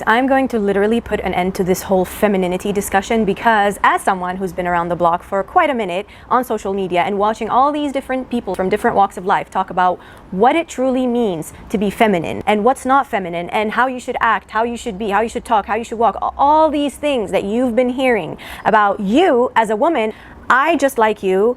I'm going to literally put an end to this whole femininity discussion because as someone who's been around the block for quite a minute on social media and watching all these different people from different walks of life talk about what it truly means to be feminine and what's not feminine and how you should act, how you should be, how you should talk, how you should walk, all these things that you've been hearing about you as a woman, I, just like you,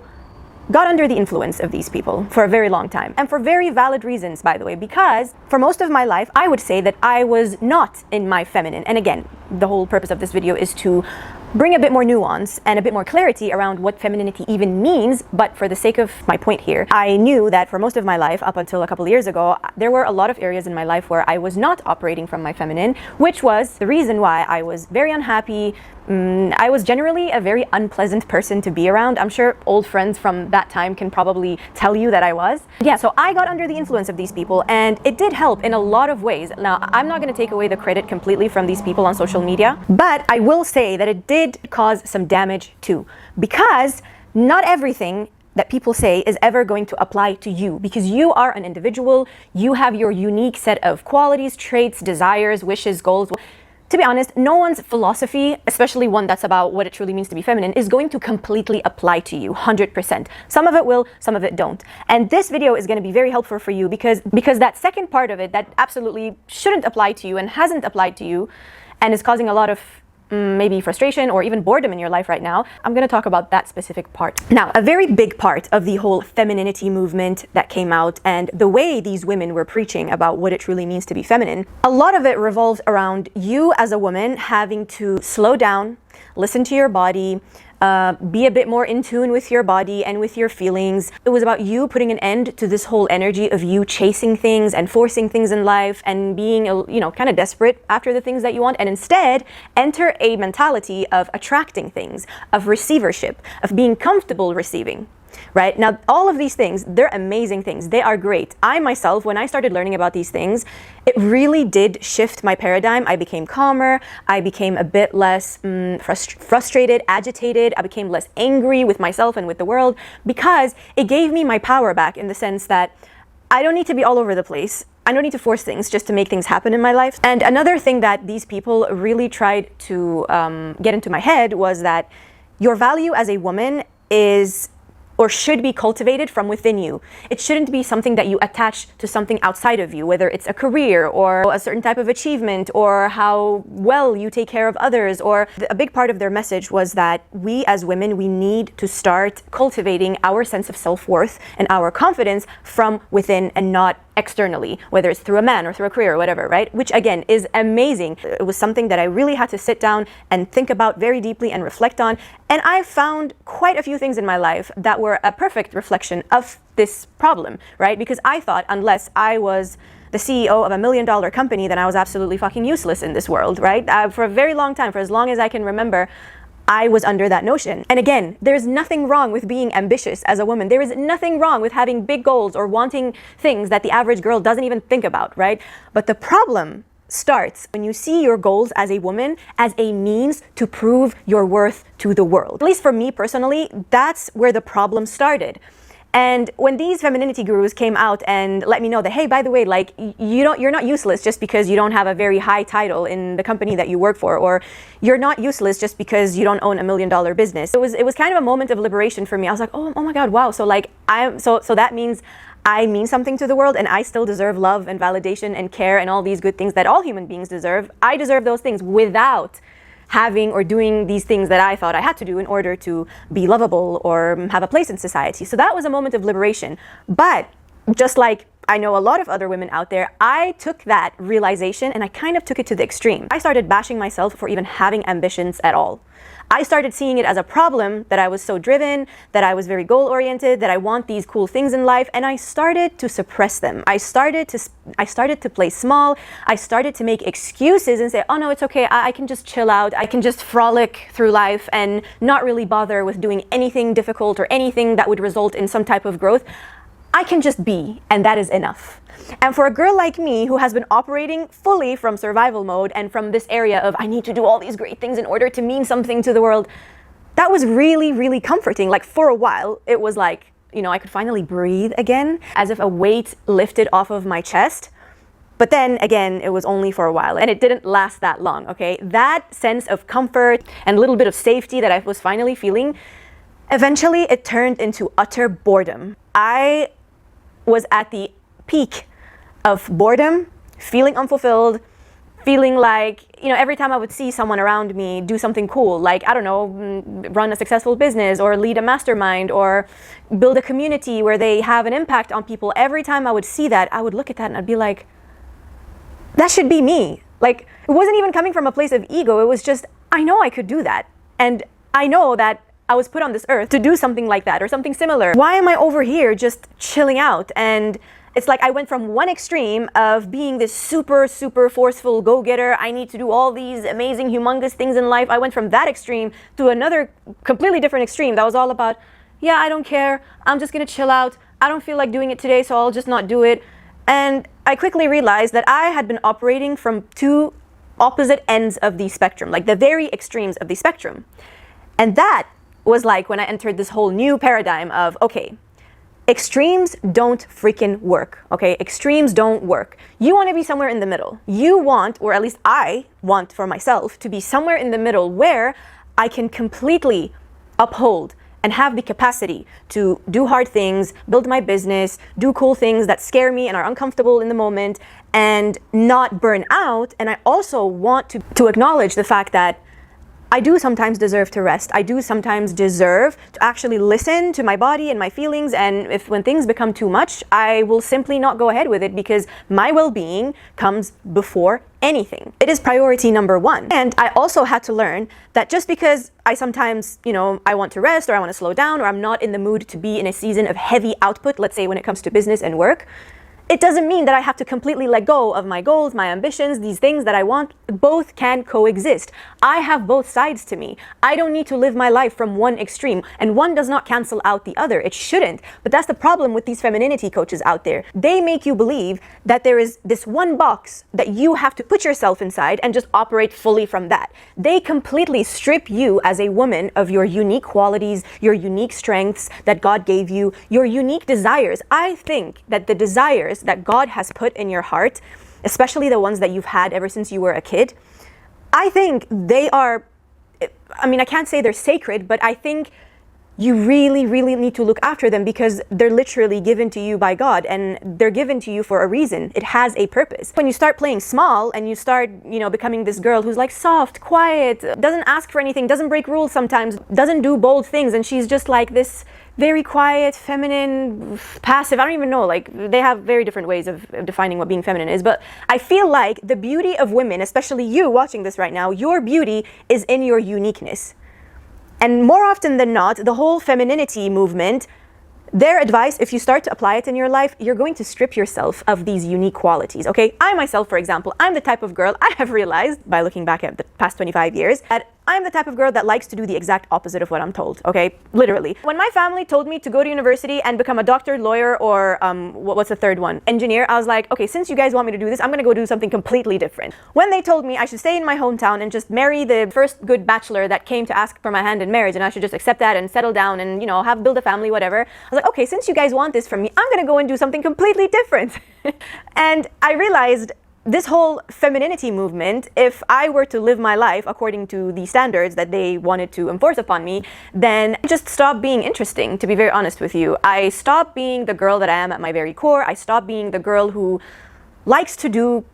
got under the influence of these people for a very long time, and for very valid reasons, by the way, because for most of my life I would say that I was not in my feminine. And again, the whole purpose of this video is to bring a bit more nuance and a bit more clarity around what femininity even means. But for the sake of my point here, I knew that for most of my life, up until a couple of years ago, there were a lot of areas in my life where I was not operating from my feminine, which was the reason why I was very unhappy. I was generally a very unpleasant person to be around. I'm sure old friends from that time can probably tell you that I was. Yeah, so I got under the influence of these people, and it did help in a lot of ways. Now, I'm not going to take away the credit completely from these people on social media, but I will say that it did cause some damage too, because not everything that people say is ever going to apply to you, because you are an individual. You have your unique set of qualities, traits, desires, wishes, goals. To be honest, no one's philosophy, especially one that's about what it truly means to be feminine, is going to completely apply to you 100%. Some of it will, some of it don't. And this video is going to be very helpful for you because that second part of it that absolutely shouldn't apply to you and hasn't applied to you and is causing a lot of maybe frustration or even boredom in your life right now, I'm going to talk about that specific part. Now, a very big part of the whole femininity movement that came out and the way these women were preaching about what it truly means to be feminine, a lot of it revolves around you as a woman having to slow down, listen to your body, be a bit more in tune with your body and with your feelings. It was about you putting an end to this whole energy of you chasing things and forcing things in life and being, kind of desperate after the things that you want, and instead enter a mentality of attracting things, of receivership, of being comfortable receiving. Right? Now, all of these things, they're amazing things. They are great. I myself, when I started learning about these things, it really did shift my paradigm. I became calmer. I became a bit less frustrated, agitated. I became less angry with myself and with the world because it gave me my power back, in the sense that I don't need to be all over the place. I don't need to force things just to make things happen in my life. And another thing that these people really tried to get into my head was that your value as a woman is or should be cultivated from within you. It shouldn't be something that you attach to something outside of you, whether it's a career or a certain type of achievement or how well you take care of others. Or a big part of their message was that we as women, we need to start cultivating our sense of self-worth and our confidence from within and not externally, whether it's through a man or through a career or whatever, right? Which again is amazing. It was something that I really had to sit down and think about very deeply and reflect on. And I found quite a few things in my life that were a perfect reflection of this problem, right? Because I thought unless I was the CEO of $1 million company, then I was absolutely fucking useless in this world, right? For a very long time, for as long as I can remember, I was under that notion. And again, there's nothing wrong with being ambitious as a woman. There is nothing wrong with having big goals or wanting things that the average girl doesn't even think about, right? But the problem starts when you see your goals as a woman as a means to prove your worth to the world. At least for me personally, that's where the problem started. And when these femininity gurus came out and let me know that, hey, by the way, like you're not useless just because you don't have a very high title in the company that you work for, or you're not useless just because you don't own $1 million business. It was kind of a moment of liberation for me. I was like, oh my God, wow. So like so that means I mean something to the world and I still deserve love and validation and care and all these good things that all human beings deserve. I deserve those things without having or doing these things that I thought I had to do in order to be lovable or have a place in society. So that was a moment of liberation. But just like I know a lot of other women out there, I took that realization and I kind of took it to the extreme. I started bashing myself for even having ambitions at all. I started seeing it as a problem that I was so driven, that I was very goal-oriented, that I want these cool things in life, and I started to suppress them. I started to play small. I started to make excuses and say, oh no, it's okay, I can just chill out. I can just frolic through life and not really bother with doing anything difficult or anything that would result in some type of growth. I can just be, and that is enough. And for a girl like me who has been operating fully from survival mode and from this area of I need to do all these great things in order to mean something to the world, that was really, really comforting. Like for a while, it was like, I could finally breathe again, as if a weight lifted off of my chest. But then again, it was only for a while and it didn't last that long, okay? That sense of comfort and a little bit of safety that I was finally feeling, eventually it turned into utter boredom. I was at the peak of boredom, feeling unfulfilled, feeling like, every time I would see someone around me do something cool, like, I don't know, run a successful business or lead a mastermind or build a community where they have an impact on people, every time I would see that, I would look at that and I'd be like, that should be me. Like, it wasn't even coming from a place of ego. It was just, I know I could do that. And I know that I was put on this earth to do something like that or something similar. Why am I over here just chilling out? And it's like I went from one extreme of being this super, super forceful go-getter. I need to do all these amazing, humongous things in life. I went from that extreme to another completely different extreme that was all about, yeah, I don't care. I'm just gonna chill out. I don't feel like doing it today, so I'll just not do it. And I quickly realized that I had been operating from two opposite ends of the spectrum, like the very extremes of the spectrum. And that was like when I entered this whole new paradigm of, okay, extremes don't freaking work, okay? Extremes don't work. You want to be somewhere in the middle. You want, or at least I want for myself, to be somewhere in the middle where I can completely uphold and have the capacity to do hard things, build my business, do cool things that scare me and are uncomfortable in the moment, and not burn out. And I also want to acknowledge the fact that I do sometimes deserve to rest. I do sometimes deserve to actually listen to my body and my feelings. And when things become too much, I will simply not go ahead with it because my well-being comes before anything. It is priority number one. And I also had to learn that just because I sometimes, I want to rest or I want to slow down or I'm not in the mood to be in a season of heavy output, let's say when it comes to business and work, it doesn't mean that I have to completely let go of my goals, my ambitions, these things that I want. Both can coexist. I have both sides to me. I don't need to live my life from one extreme, and one does not cancel out the other. It shouldn't. But that's the problem with these femininity coaches out there. They make you believe that there is this one box that you have to put yourself inside and just operate fully from that. They completely strip you as a woman of your unique qualities, your unique strengths that God gave you, your unique desires. I think that the desires that God has put in your heart, especially the ones that you've had ever since you were a kid, I think they are, I can't say they're sacred, but I think you really, really need to look after them because they're literally given to you by God and they're given to you for a reason. It has a purpose. When you start playing small and you start, becoming this girl who's like soft, quiet, doesn't ask for anything, doesn't break rules sometimes, doesn't do bold things, and she's just like this very quiet, feminine, passive, I don't even know, like they have very different ways of defining what being feminine is, but I feel like the beauty of women, especially you watching this right now, your beauty is in your uniqueness. And more often than not, the whole femininity movement, their advice, if you start to apply it in your life, you're going to strip yourself of these unique qualities, okay? I myself, for example, I'm the type of girl, I have realized by looking back at the past 25 years, that I'm the type of girl that likes to do the exact opposite of what I'm told, okay? Literally. When my family told me to go to university and become a doctor, lawyer, or what's the third one? Engineer, I was like, okay, since you guys want me to do this, I'm gonna go do something completely different. When they told me I should stay in my hometown and just marry the first good bachelor that came to ask for my hand in marriage and I should just accept that and settle down and, build a family, whatever, I was like, okay, since you guys want this from me, I'm gonna go and do something completely different. And I realized this whole femininity movement, if I were to live my life according to the standards that they wanted to enforce upon me, then I just stopped being interesting, to be very honest with you. I stopped being the girl that I am at my very core. I stopped being the girl who likes to do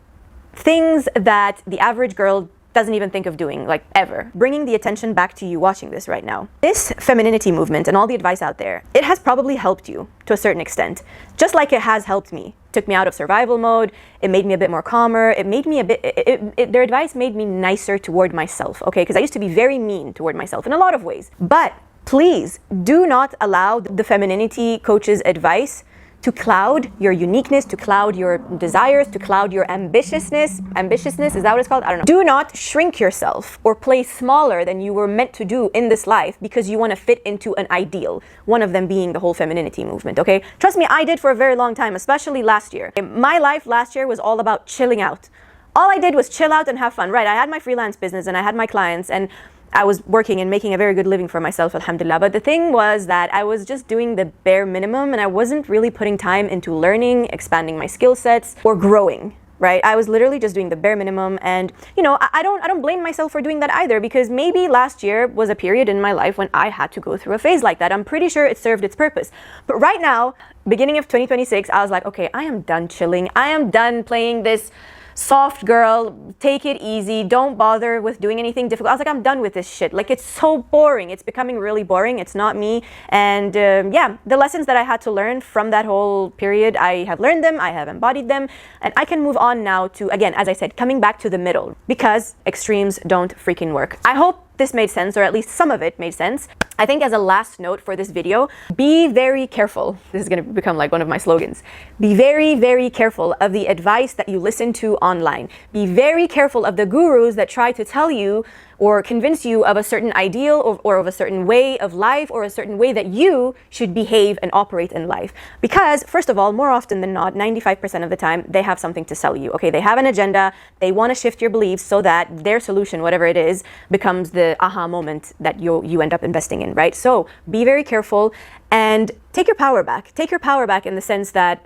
things that the average girl doesn't even think of doing, like ever. Bringing the attention back to you watching this right now. This femininity movement and all the advice out there, it has probably helped you to a certain extent, just like it has helped me. It took me out of survival mode. It made me a bit more calmer. It made me a bit, their advice made me nicer toward myself, okay? Because I used to be very mean toward myself in a lot of ways. But please do not allow the femininity coach's advice to cloud your uniqueness, to cloud your desires, to cloud your ambitiousness. Ambitiousness, is that what it's called? I don't know. Do not shrink yourself or play smaller than you were meant to do in this life because you want to fit into an ideal. One of them being the whole femininity movement, okay? Trust me, I did for a very long time, especially last year. My life last year was all about chilling out. All I did was chill out and have fun. Right, I had my freelance business and I had my clients and I was working and making a very good living for myself, alhamdulillah. But the thing was that I was just doing the bare minimum and I wasn't really putting time into learning, expanding my skill sets, or growing, right? I was literally just doing the bare minimum, and you know, I don't blame myself for doing that either, because maybe last year was a period in my life when I had to go through a phase like that. I'm pretty sure it served its purpose. But right now, beginning of 2026, I was like, okay, I am done chilling. I am done playing this soft girl, take it easy, don't bother with doing anything difficult. I was like, I'm done with this shit. Like, it's so boring. It's becoming really boring. It's not me. And yeah, the lessons that I had to learn from that whole period, I have learned them, I have embodied them, and I can move on now to, again, as I said, coming back to the middle, because extremes don't freaking work. I hope this made sense, or at least some of it made sense. I think as a last note for this video, be very careful. This is going to become like one of my slogans. Be very, very careful of the advice that you listen to online. Be very careful of the gurus that try to tell you or convince you of a certain ideal or of a certain way of life, or a certain way that you should behave and operate in life. Because first of all, more often than not, 95% of the time, they have something to sell you. Okay, they have an agenda. They want to shift your beliefs so that their solution, whatever it is, becomes the aha moment that you end up investing in, right? So be very careful and take your power back. Take your power back in the sense that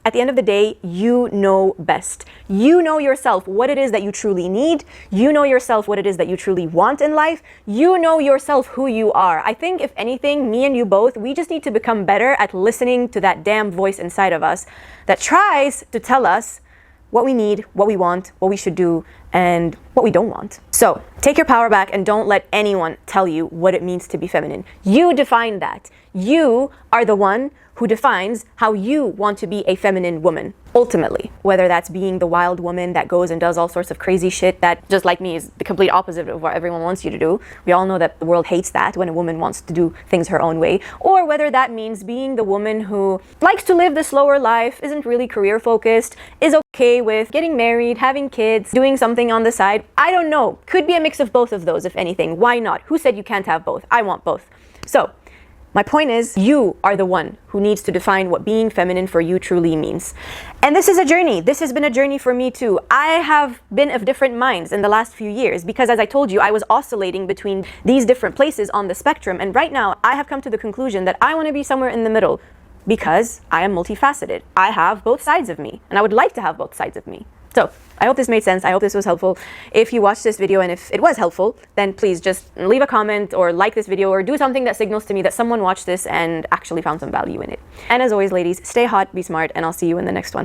at the end of the day, you know best. You know yourself what it is that you truly need. You know yourself what it is that you truly want in life. You know yourself who you are. I think if anything, me and you both, we just need to become better at listening to that damn voice inside of us that tries to tell us what we need, what we want, what we should do, and what we don't want. So take your power back and don't let anyone tell you what it means to be feminine. You define that. You are the one who defines how you want to be a feminine woman, ultimately. Whether that's being the wild woman that goes and does all sorts of crazy shit that, just like me, is the complete opposite of what everyone wants you to do. We all know that the world hates that when a woman wants to do things her own way. Or whether that means being the woman who likes to live the slower life, isn't really career focused, is okay with getting married, having kids, doing something on the side. I don't know. Could be a mix of both of those, if anything. Why not? Who said you can't have both? I want both. So my point is, you are the one who needs to define what being feminine for you truly means. And this is a journey. This has been a journey for me too. I have been of different minds in the last few years because, as I told you, I was oscillating between these different places on the spectrum. And right now, I have come to the conclusion that I want to be somewhere in the middle because I am multifaceted. I have both sides of me, and I would like to have both sides of me. So I hope this made sense. I hope this was helpful. If you watched this video and if it was helpful, then please just leave a comment or like this video or do something that signals to me that someone watched this and actually found some value in it. And as always, ladies, stay hot, be smart, and I'll see you in the next one.